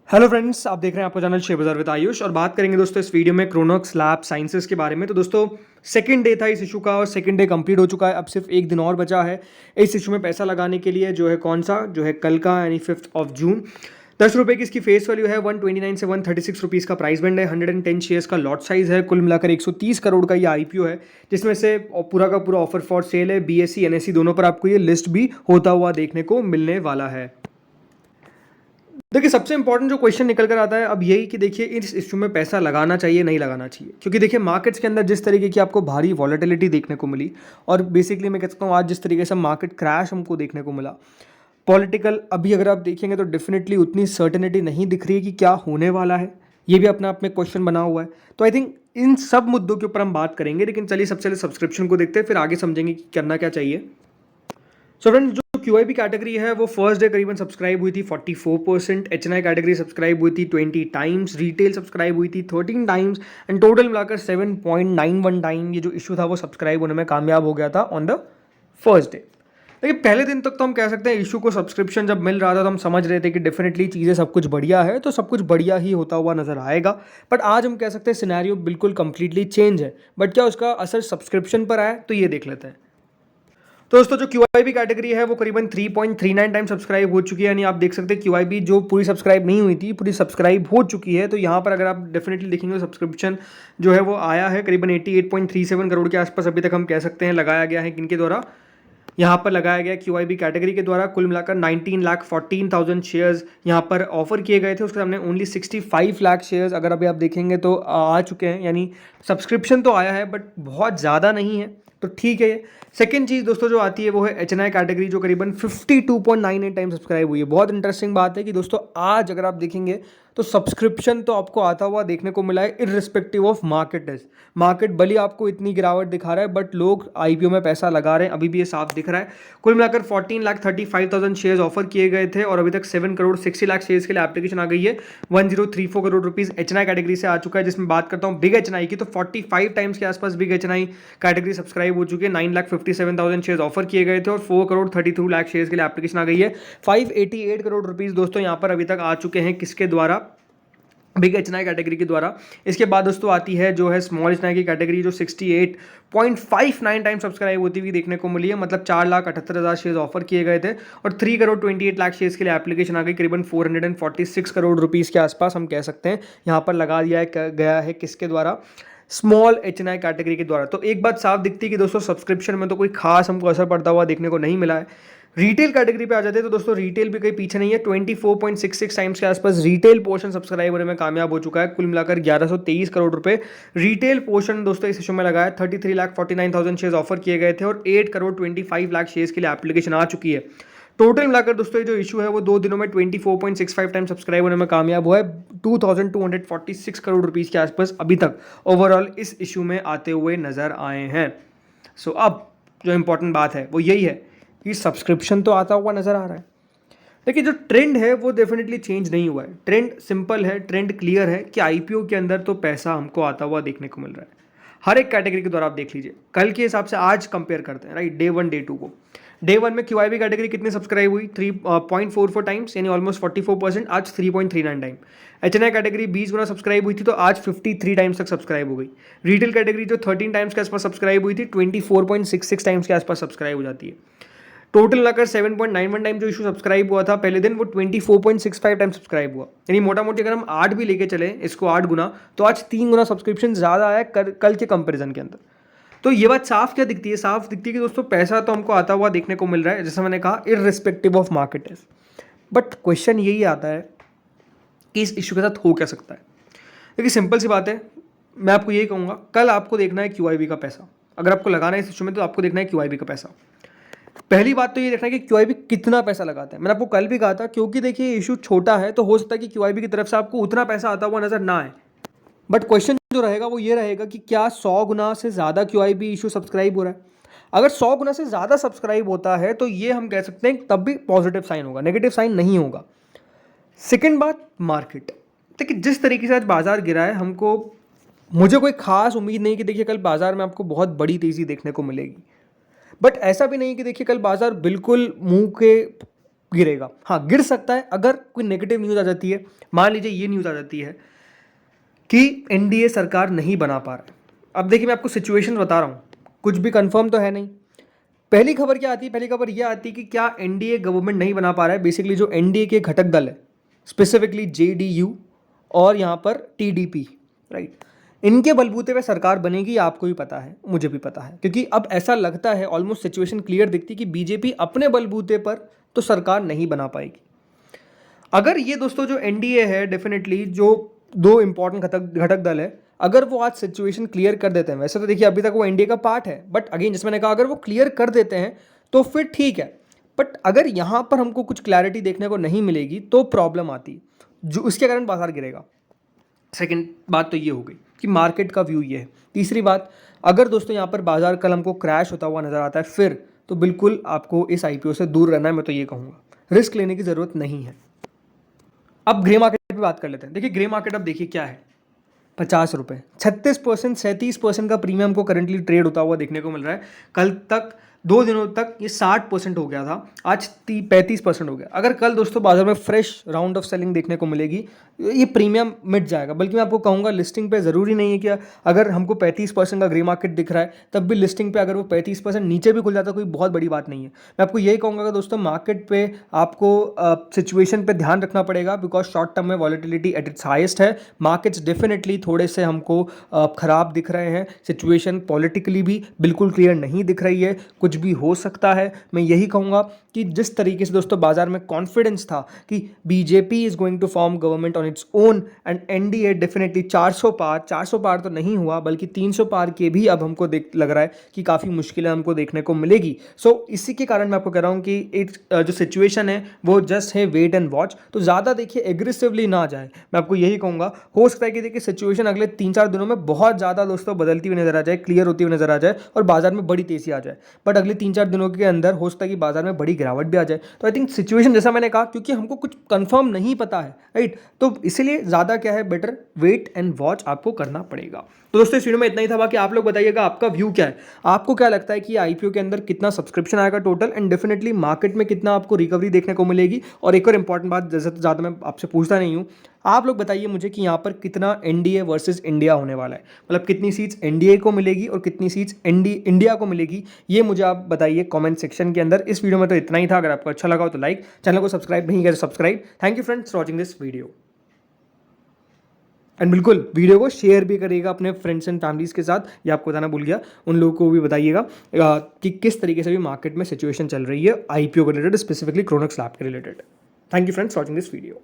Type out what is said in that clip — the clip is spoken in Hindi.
हेलो फ्रेंड्स, आप देख रहे हैं आपका चैनल शेयर बाजार विद आयुष और बात करेंगे दोस्तों इस वीडियो में क्रोनोक्स लैब साइंसेस के बारे में। तो दोस्तों सेकंड डे था इस इशू का और सेकंड डे कंप्लीट हो चुका है। अब सिर्फ एक दिन और बचा है इस इशू में पैसा लगाने के लिए, जो है कौन सा, जो है कल का, यानी 5 जून। 10 रुपये की इसकी फेस वैल्यू है। 129 से 136 रुपीज़ का प्राइस बैंड है। 110 शेयर्स का लॉट साइज है। कुल मिलाकर 130 करोड़ का ये आईपीओ है, जिसमें से पूरा का पूरा ऑफर फॉर सेल है। बीएसई एनएसई दोनों पर आपको ये लिस्ट भी होता हुआ देखने को मिलने वाला है। देखिए, सबसे इंपॉर्टेंट जो क्वेश्चन निकल कर आता है अब यही कि देखिए इस इशू में पैसा लगाना चाहिए नहीं लगाना चाहिए, क्योंकि देखिए मार्केट्स के अंदर जिस तरीके की आपको भारी वॉलेटिलिटी देखने को मिली और बेसिकली मैं कहता हूँ आज जिस तरीके से मार्केट क्रैश हमको देखने को मिला, पॉलिटिकल अभी अगर आप देखेंगे तो डेफिनेटली उतनी सर्टेनिटी नहीं दिख रही है कि क्या होने वाला है। ये भी अपने आप में क्वेश्चन बना हुआ है। तो आई थिंक इन सब मुद्दों के ऊपर हम बात करेंगे, लेकिन चलिए सबसे पहले सब्सक्रिप्शन को देखते हैं, फिर आगे समझेंगे कि करना क्या चाहिए। सो फ्रेंड्स, जो क्यूआईबी कैटेगरी है वो फर्स्ट डे करीबन सब्सक्राइब हुई थी 44%, एचएनआई कैटेगरी सब्सक्राइब हुई थी 20 टाइम्स, रिटेल सब्सक्राइब हुई थी 13 टाइम्स एंड टोटल मिलाकर 7.91 टाइम ये जो इशू था वो सब्सक्राइब होने में कामयाब हो गया था ऑन द फर्स्ट डे। देखिए पहले दिन तक तो हम कह सकते हैं इशू को सब्सक्रिप्शन जब मिल रहा था तो हम समझ रहे थे कि डेफिनेटली चीज़ें सब कुछ बढ़िया है, तो सब कुछ बढ़िया ही होता हुआ नजर आएगा। बट आज हम कह सकते हैं सिनेरियो बिल्कुल कंप्लीटली चेंज है। बट क्या उसका असर सब्सक्रिप्शन पर आया, तो ये देख लेते हैं। तो दोस्तों जो क्यूआईबी कैटेगरी है वो करीबन 3.39 टाइम सब्सक्राइब हो चुकी है, यानी आप देख सकते हैं क्यूआईबी जो पूरी सब्सक्राइब नहीं हुई थी पूरी सब्सक्राइब हो चुकी है। तो यहाँ पर अगर आप डेफिनेटली देखेंगे सब्सक्रिप्शन जो है वो आया है करीबन 88.37 करोड़ के आसपास अभी तक हम कह सकते हैं लगाया गया है। किनके द्वारा यहाँ पर लगाया गया क्यूआईबी कैटेगरी के द्वारा कुल मिलाकर 19,14,000 शेयर्स यहाँ पर ऑफर किए गए थे। उसके सामने ओनली 65 लाख शेयर्स अगर अभी आप देखेंगे तो आ चुके हैं, यानी सब्सक्रिप्शन तो आया है बट बहुत ज़्यादा नहीं है, तो ठीक है। सेकंड चीज़ दोस्तों जो आती है वो है एचएनआई कैटेगरी, जो करीबन 52.98 टाइम सब्सक्राइब हुई है। बहुत इंटरेस्टिंग बात है कि दोस्तों आज अगर आप देखेंगे तो सब्सक्रिप्शन तो आपको आता हुआ देखने को मिला है इररिस्पेक्टिव ऑफ मार्केट। मार्केट भले आपको इतनी गिरावट दिखा रहा है बट लोग आईपीओ में पैसा लगा रहे हैं, अभी भी ये साफ दिख रहा है। कुल मिलाकर 14,35,000 शेयर्स ऑफर किए गए थे और अभी तक 7 करोड़ 60 लाख शेयर्स के लिए एप्लीकेशन आ गई है। 1034 करोड़ रुपीज एचएनआई कैटेगरी से आ चुका है। जिसमें बात करता हूँ बिग एचएनआई की, तो 45 टाइम्स के आसपास बिग एचएनआई कैटेगरी सब्सक्राइब हो चुकी है। 9,57,000 शेयर्स ऑफर किए गए थे और 4 करोड़ 32 लाख शेयर्स के लिए एप्लीकेशन आ गई है। 588 करोड़ रुपीज दोस्तों यहाँ पर अभी तक आ चुके हैं, किसके द्वारा, बिग एचएनआई कैटेगरी के द्वारा। इसके बाद दोस्तों आती है जो है स्मॉल एचएनआई की कैटेगरी, जो 68.59 टाइम सब्सक्राइब होती हुई देखने को मिली है। मतलब 4,78,000 शेयर्स ऑफर किए गए थे और 3 करोड़ 28 लाख शेयर्स के लिए एप्लीकेशन आ गई। करीबन 446 करोड़ रुपीज़ के आसपास हम कह सकते हैं यहाँ पर लगा दिया गया है, किसके द्वारा, स्मॉल एचएनआई कैटेगरी के द्वारा। तो एक बात साफ दिखती है कि दोस्तों सब्सक्रिप्शन में तो कोई खास हमको असर पड़ता हुआ देखने को नहीं मिला है। रिटेल कैटेगरी पे आ जाते हैं तो दोस्तों रिटेल भी कहीं पीछे नहीं है। 24.66 टाइम्स के आसपास रिटेल पोर्शन सब्सक्राइब होने में कामयाब हो चुका है। कुल मिलाकर 1123 करोड़ रुपए रिटेल पोर्शन दोस्तों इस इशू में लगाया। 33,49,000 शेयर्स ऑफर किए गए थे और 8 करोड़ 25 लाख शेयर्स के लिए एप्लीकेशन आ चुकी है। टोटल मिलाकर दोस्तों ये जो इशू है वो 2 दिनों में 24.65 टाइम सब्सक्राइब होने में कामयाब हुआ है। 2,246 करोड़ रुपीस के आसपास अभी तक ओवरऑल इस इशू में आते हुए नजर आए हैं। सो अब जो इंपॉर्टेंट बात है वो यही है कि सब्सक्रिप्शन तो आता हुआ नजर आ रहा है, लेकिन जो ट्रेंड है वो डेफिनेटली चेंज नहीं हुआ है। ट्रेंड सिंपल है, ट्रेंड क्लियर है कि आईपीओ के अंदर तो पैसा हमको आता हुआ देखने को मिल रहा है। हर एक कैटेगरी के द्वारा आप देख लीजिए, कल के हिसाब से आज कंपेयर करते हैं, राइट, डे 1 डे 2 को। डे 1 में क्यूआईबी कैटेगरी कितनी सब्सक्राइब हुई, 3.44 टाइम्स, यानी ऑलमोस्ट 44%। आज 3.39 टाइम। एचएनआई कैटेगरी 20 गुना सब्सक्राइब हुई थी तो आज 53 टाइम्स तक सब्सक्राइब हो गई। रिटेल कैटेगरी जो 13 टाइम्स के आसपास सब्सक्राइब हुई थी 24.66 टाइम्स के आसपास सब्सक्राइब हो जाती है। टोटल लगाकर 7.91 टाइम जो इशू सब्सक्राइब हुआ था पहले दिन, वो 24.65 टाइम सब्सक्राइब हुआ। यानी मोटा मोटी अगर हम 8 भी लेके चले इसको 8 गुना, तो आज 3 गुना सब्सक्रिप्शन ज़्यादा आया कल के कंपैरिजन के अंदर। तो ये बात साफ क्या दिखती है, साफ दिखती है कि दोस्तों पैसा तो हमको आता हुआ देखने को मिल रहा है, जैसा मैंने कहा irrespective of market is. But question यही आता है कि इस इशू के साथ हो क्या सकता है। देखिए सिंपल सी बात है, मैं आपको यही कहूँगा, कल आपको देखना है क्यूआईबी का पैसा। अगर आपको लगाना है इस इशू में तो आपको देखना है क्यूआईबी का पैसा। पहली बात तो ये देखना है कि क्यूआईबी कितना पैसा लगाता है। मैंने आपको कल भी कहा था, क्योंकि देखिए इशू छोटा है तो हो सकता है कि क्यूआईबी की तरफ से आपको उतना पैसा आता हुआ नजर ना आए। बट क्वेश्चन जो रहेगा वो ये रहेगा कि क्या 100 गुना से ज़्यादा क्यूआईबी इशू सब्सक्राइब हो रहा है। अगर 100 गुना से ज़्यादा सब्सक्राइब होता है तो ये हम कह सकते हैं तब भी पॉजिटिव साइन होगा, नेगेटिव साइन नहीं होगा। सेकेंड बात, मार्केट। देखिए जिस तरीके से आज बाजार गिरा है, मुझे कोई खास उम्मीद नहीं कि देखिए कल बाजार में आपको बहुत बड़ी तेज़ी देखने को मिलेगी। बट ऐसा भी नहीं कि देखिए कल बाजार बिल्कुल मुंह के गिरेगा। हाँ, गिर सकता है अगर कोई नेगेटिव न्यूज़ आ जाती है। मान लीजिए ये न्यूज़ आ जाती है कि एनडीए सरकार नहीं बना पा रहा है। अब देखिए, मैं आपको सिचुएशन बता रहा हूँ, कुछ भी कंफर्म तो है नहीं। पहली खबर क्या आती है? पहली खबर यह आती है कि क्या एनडीए गवर्नमेंट नहीं बना पा रहा है। बेसिकली जो एनडीए के घटक दल है, स्पेसिफिकली जेडीयू और यहाँ पर टीडीपी, राइट, इनके बलबूते पे सरकार बनेगी। आपको भी पता है, मुझे भी पता है, क्योंकि अब ऐसा लगता है, ऑलमोस्ट सिचुएशन क्लियर दिखती है कि बीजेपी अपने बलबूते पर तो सरकार नहीं बना पाएगी। अगर ये दोस्तों जो एनडीए है, डेफिनेटली जो दो इंपॉर्टेंट घटक दल है, अगर वो आज सिचुएशन क्लियर कर देते हैं, वैसे तो देखिए अभी तक वो एनडीए का पार्ट है, बट अगेन जैसे मैंने कहा, अगर वो क्लियर कर देते हैं तो फिर ठीक है। बट अगर यहाँ पर हमको कुछ क्लैरिटी देखने को नहीं मिलेगी तो प्रॉब्लम आती, जो उसके कारण बाजार गिरेगा। सेकेंड बात तो ये हो गई कि मार्केट का व्यू ये है। तीसरी बात, अगर दोस्तों यहाँ पर बाजार कल हमको क्रैश होता हुआ नजर आता है फिर, तो बिल्कुल आपको इस आईपीओ से दूर रहना है। मैं तो ये कहूँगा, रिस्क लेने की ज़रूरत नहीं है। अब ग्रे मार्केट पे बात कर लेते हैं। देखिए ग्रे मार्केट अब देखिए क्या है, 50 रुपये, 36%, 37% का प्रीमियम को करंटली ट्रेड होता हुआ देखने को मिल रहा है। कल तक 2 दिनों तक ये 60% हो गया था, आज 35% हो गया। अगर कल दोस्तों बाजार में फ्रेश राउंड ऑफ सेलिंग देखने को मिलेगी, ये प्रीमियम मिट जाएगा। बल्कि मैं आपको कहूँगा लिस्टिंग पे ज़रूरी नहीं है कि अगर हमको 35% का ग्रे मार्केट दिख रहा है तब भी लिस्टिंग पे अगर वो 35% नीचे भी खुल जाता है कोई बहुत बड़ी बात नहीं है। मैं आपको यही कहूँगा कि दोस्तों मार्केट पे आपको सिचुएशन पे ध्यान रखना पड़ेगा, बिकॉज शॉर्ट टर्म में वॉलेटिलिटी एट इट्स हाईएस्ट है। मार्केट्स डेफिनेटली थोड़े से हमको ख़राब दिख रहे हैं। सिचुएशन पॉलिटिकली भी बिल्कुल क्लियर नहीं दिख रही है, कुछ भी हो सकता है। मैं यही कहूँगा कि जिस तरीके से दोस्तों बाजार में कॉन्फिडेंस था कि BJP is going to form government on its own and NDA definitely 400 पार तो नहीं हुआ बल्कि 300 पार के भी अब हमको लग रहा है कि काफ़ी मुश्किलें हमको देखने को मिलेगी। सो इसी के कारण मैं आपको कह रहा हूँ कि एक जो सिचुएशन है वो जस्ट है वेट एंड वॉच। तो ज़्यादा देखिए एग्रेसिवली ना जाए, मैं आपको यही कहूँगा। हो सकता है कि देखिए सिचुएशन अगले 3-4 दिनों में बहुत ज़्यादा दोस्तों बदलती हुई नजर आ जाए, क्लियर होती हुई नजर आ जाए और बाजार में बड़ी तेजी आ जाए। बट अगले 3-4 दिनों के अंदर हो सकता है कि बाजार में बड़ी गिरावट भी आ जाए। तो आई थिंक सिचुएशन जैसा मैंने कहा, क्योंकि हमको कुछ कंफर्म नहीं पता है, राइट, तो इसलिए ज़्यादा क्या है, बेटर वेट एंड वॉच आपको करना पड़ेगा। तो दोस्तों इस वीडियो में इतना ही था। बाकी आप लोग बताइएगा आपका व्यू क्या है, आपको क्या लगता है कि आईपीओ के अंदर कितना सब्सक्रिप्शन आएगा टोटल, एंड डेफिनेटली मार्केट में कितना आपको रिकवरी देखने को मिलेगी। और एक और इंपॉर्टेंट बात, जैसे तो ज़्यादा मैं आपसे पूछता नहीं हूँ, आप लोग बताइए मुझे कि यहाँ पर कितना एनडीए वर्सेस इंडिया होने वाला है, मतलब कितनी सीट्स एनडीए को मिलेगी और कितनी सीट्स इंडिया को मिलेगी, ये मुझे आप बताइए कमेंट सेक्शन के अंदर। इस वीडियो में तो इतना ही था। अगर आपको अच्छा लगा हो तो लाइक, चैनल को सब्सक्राइब नहीं किया तो subscribe. Thank you friends for watching this video, and बिल्कुल वीडियो को शेयर भी करिएगा अपने फ्रेंड्स एंड फैमिलीज़ के साथ। ये आपको बताना भूल गया, उन लोगों को भी बताइएगा कि किस तरीके से भी मार्केट में सिचुएशन चल रही है आईपीओ के रिलेटेड, स्पेसिफिकली क्रोनोक्स लैब के related. Thank you friends for watching this video.